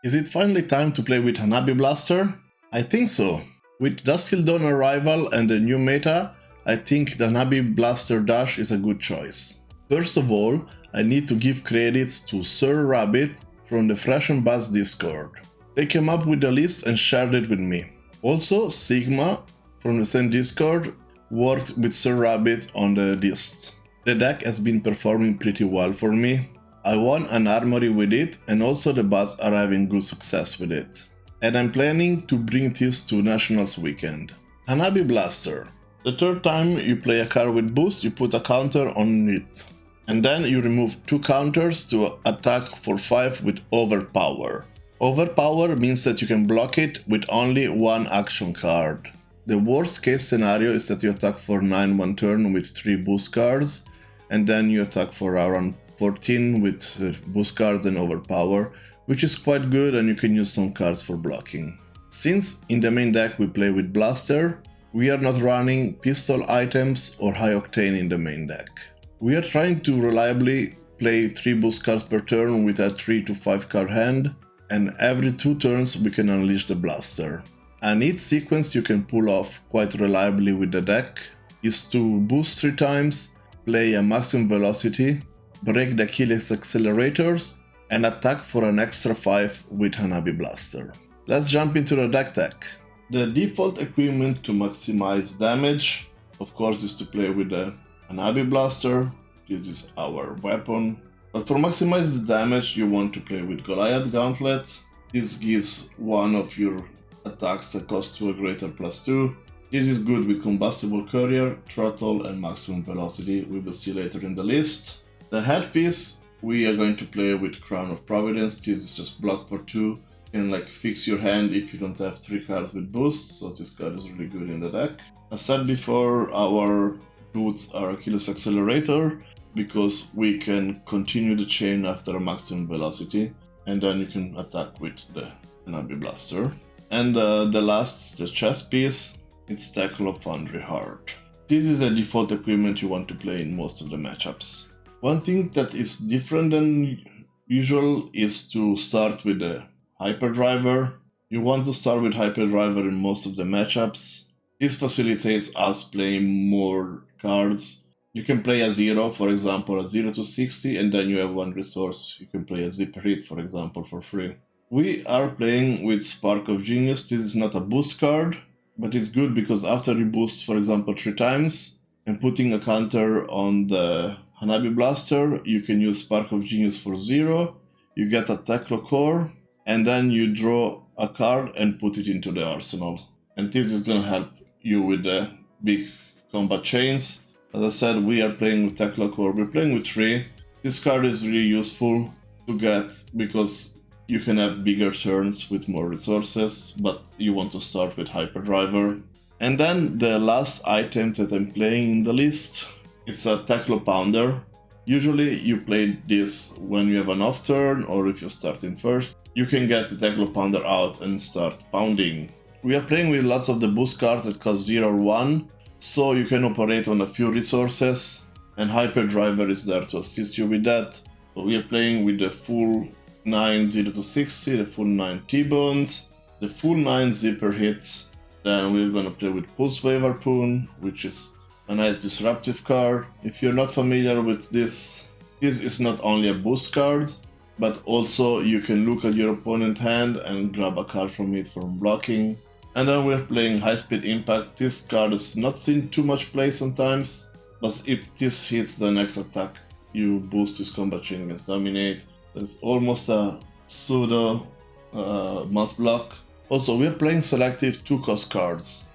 Is it finally time to play with Hanabi Blaster? I think so. With Dusk Till Dawn arrival and the new meta, I think the Hanabi Blaster Dash is a good choice. First of all, I need to give credits to Sir Rabbit from the Fresh and Buzz Discord. They came up with the list and shared it with me. Also, Sigma from the same Discord worked with Sir Rabbit on the list. The deck has been performing pretty well for me. I won an armory with it, and also the bots are having good success with it. And I'm planning to bring this to Nationals weekend. Hanabi Blaster. The third time you play a card with boost, you put a counter on it. And then you remove 2 counters to attack for 5 with Overpower. Overpower means that you can block it with only 1 action card. The worst case scenario is that you attack for 9 one turn with 3 boost cards, and then you attack for around 14 with boost cards and Overpower, which is quite good, and you can use some cards for blocking. Since in the main deck we play with Blaster, we are not running pistol items or high octane in the main deck. We are trying to reliably play 3 boost cards per turn with a 3 to 5 card hand, and every 2 turns we can unleash the Blaster. A neat sequence you can pull off quite reliably with the deck is to boost 3 times, play a maximum velocity, break the Achilles accelerators, and attack for an extra 5 with Hanabi Blaster. Let's jump into the deck tech. The default equipment to maximize damage, of course, is to play with the Hanabi Blaster. This is our weapon. But for maximize the damage, you want to play with Goliath Gauntlet. This gives one of your attacks that cost 2 or greater +2. This is good with Combustible Courier, Throttle, and Maximum Velocity. We will see later in the list. The headpiece, we are going to play with Crown of Providence. This is just block for 2. You can fix your hand if you don't have 3 cards with boost, so this card is really good in the deck. As said before, our boots are Achilles Accelerator, because we can continue the chain after a maximum velocity, and then you can attack with the Hanabi Blaster. And the last, the chest piece, it's Tackle of Foundry Heart. This is a default equipment you want to play in most of the matchups. One thing that is different than usual is to start with the Hyperdriver. You want to start with Hyperdriver in most of the matchups. This facilitates us playing more cards. You can play a 0, for example, a 0 to 60, and then you have 1 resource. You can play a Zipper Hit, for example, for free. We are playing with Spark of Genius. This is not a boost card, but it's good because after you boost, for example, 3 times, and putting a counter on the Hanabi Blaster, you can use Spark of Genius for 0, you get a Teklo Core, and then you draw a card and put it into the arsenal. And this is gonna help you with the big combat chains. As I said, we are playing with Teklo Core, we're playing with 3. This card is really useful to get because you can have bigger turns with more resources, but you want to start with Hyperdriver. And then the last item that I'm playing in the list, it's a Tackle Pounder. Usually you play this when you have an off turn or if you're starting first. You can get the Tackle Pounder out and start pounding. We are playing with lots of the boost cards that cost 0 or 1, so you can operate on a few resources, and Hyperdriver is there to assist you with that. So we are playing with the full 9 0 to 60, the full 9 T-Bones, the full 9 Zipper Hits. Then we're gonna play with Pulse Wave Harpoon, which is a nice disruptive card. If you're not familiar with this is not only a boost card, but also you can look at your opponent's hand and grab a card from it from blocking. And then we're playing High Speed Impact. This card is not seen too much play sometimes, but if this hits the next attack, you boost his combat chain against Dominate. So it's almost a pseudo must block. Also, we're playing selective 2-cost cards.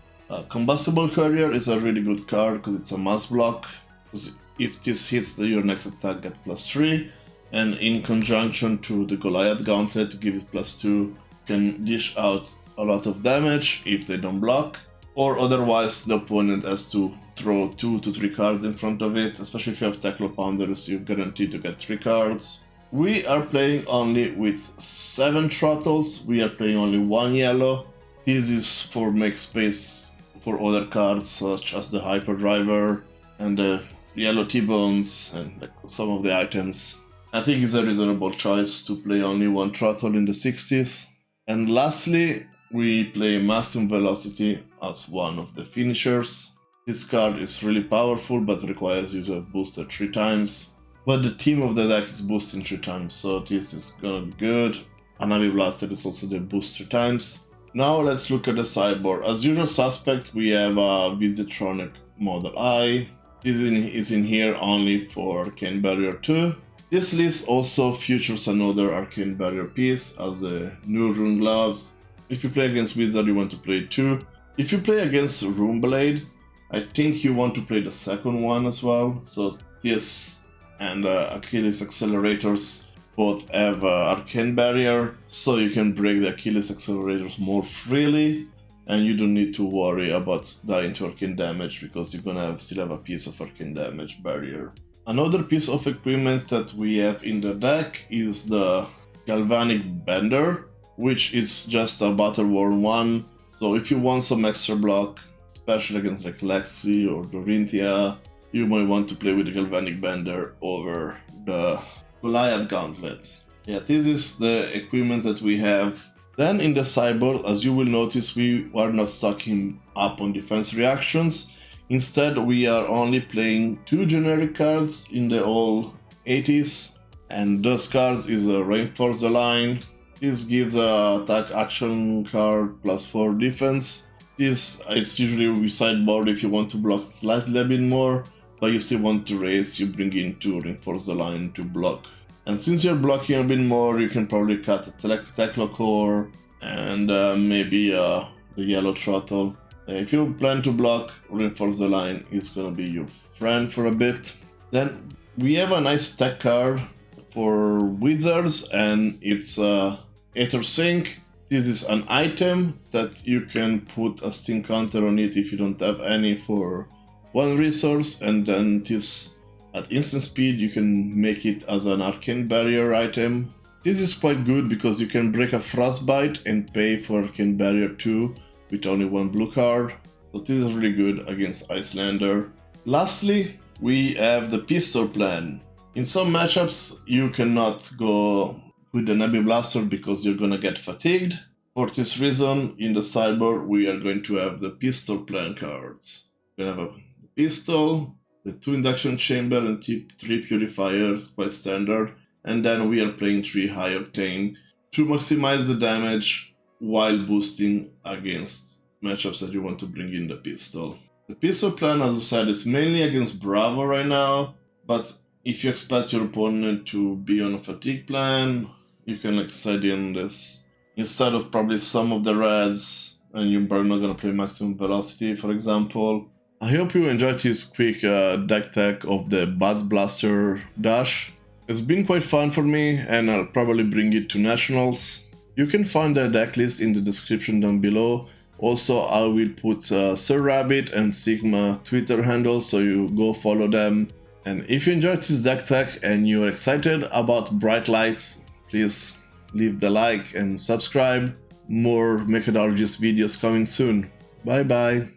Combustible Courier is a really good card because it's a must block. Because if this hits, your next attack get +3. And in conjunction to the Goliath Gauntlet to give it +2, you can dish out a lot of damage if they don't block. Or otherwise, the opponent has to throw 2 to 3 cards in front of it. Especially if you have Tackle Pounders, you're guaranteed to get 3 cards. We are playing only with 7 throttles. We are playing only 1 yellow. This is for make space for other cards such as the Hyperdriver and the yellow T-Bones and some of the items. I think it's a reasonable choice to play only one throttle in the 60s. And lastly, we play Maximum Velocity as one of the finishers. This card is really powerful, but requires you to have boosted 3 times. But the theme of the deck is boosting 3 times, so this is gonna be good. Hanabi Blaster is also the boost 3 times. Now let's look at the sideboard. As usual suspect, we have a Visitronic Model I. This is in here only for Arcane Barrier 2. This list also features another Arcane Barrier piece as the new Rune Gloves. If you play against Wizard, you want to play 2. If you play against Rune Blade, I think you want to play the second one as well. So this and Achilles Accelerators both have Arcane Barrier, so you can break the Achilles Accelerators more freely, and you don't need to worry about dying to Arcane damage because you're gonna still have a piece of Arcane damage barrier. Another piece of equipment that we have in the deck is the Galvanic Bender, which is just a battle-worn one. So if you want some extra block, especially against like Lexi or Dorinthia, you might want to play with the Galvanic Bender over the Goliath Gauntlet. Yeah, this is the equipment that we have. Then in the sideboard, as you will notice, we are not stocking up on defense reactions. Instead, we are only playing 2 generic cards in the all 80s, and those cards is a Reinforce the Line. This gives a attack action card plus 4 defense. This is usually with sideboard if you want to block slightly a bit more, but you still want to raise, you bring in 2 Reinforce the Line to block. And since you're blocking a bit more, you can probably cut a Teklo Core and maybe the Yellow Throttle. If you plan to block, Reinforce the Line is gonna be your friend for a bit. Then we have a nice tech card for Wizards, and it's Aether Sync. This is an item that you can put a Sting counter on it if you don't have any for 1 resource, and then this at instant speed you can make it as an Arcane Barrier item. This is quite good because you can break a Frostbite and pay for Arcane Barrier 2 with only 1 blue card. So this is really good against Icelander. Lastly, we have the Pistol Plan. In some matchups you cannot go with the Hanabi Blaster because you're gonna get fatigued. For this reason, in the sideboard we are going to have the Pistol Plan cards. We're gonna have a pistol, the 2 induction chamber and 3 purifiers, quite standard. And then we are playing 3 high octane to maximize the damage while boosting against matchups that you want to bring in the pistol. The Pistol Plan, as I said, is mainly against Bravo right now, but if you expect your opponent to be on a fatigue plan, you can like side in this instead of probably some of the reds, and you're not gonna play Maximum Velocity, for example. I hope you enjoyed this quick deck tech of the Hanabi Blaster Dash. It's been quite fun for me, and I'll probably bring it to Nationals. You can find the deck list in the description down below. Also, I will put Sir Rabbit and Sigma Twitter handles, so you go follow them. And if you enjoyed this deck tech and you're excited about Bright Lights, please leave the like and subscribe. More Mechatologist videos coming soon. Bye bye.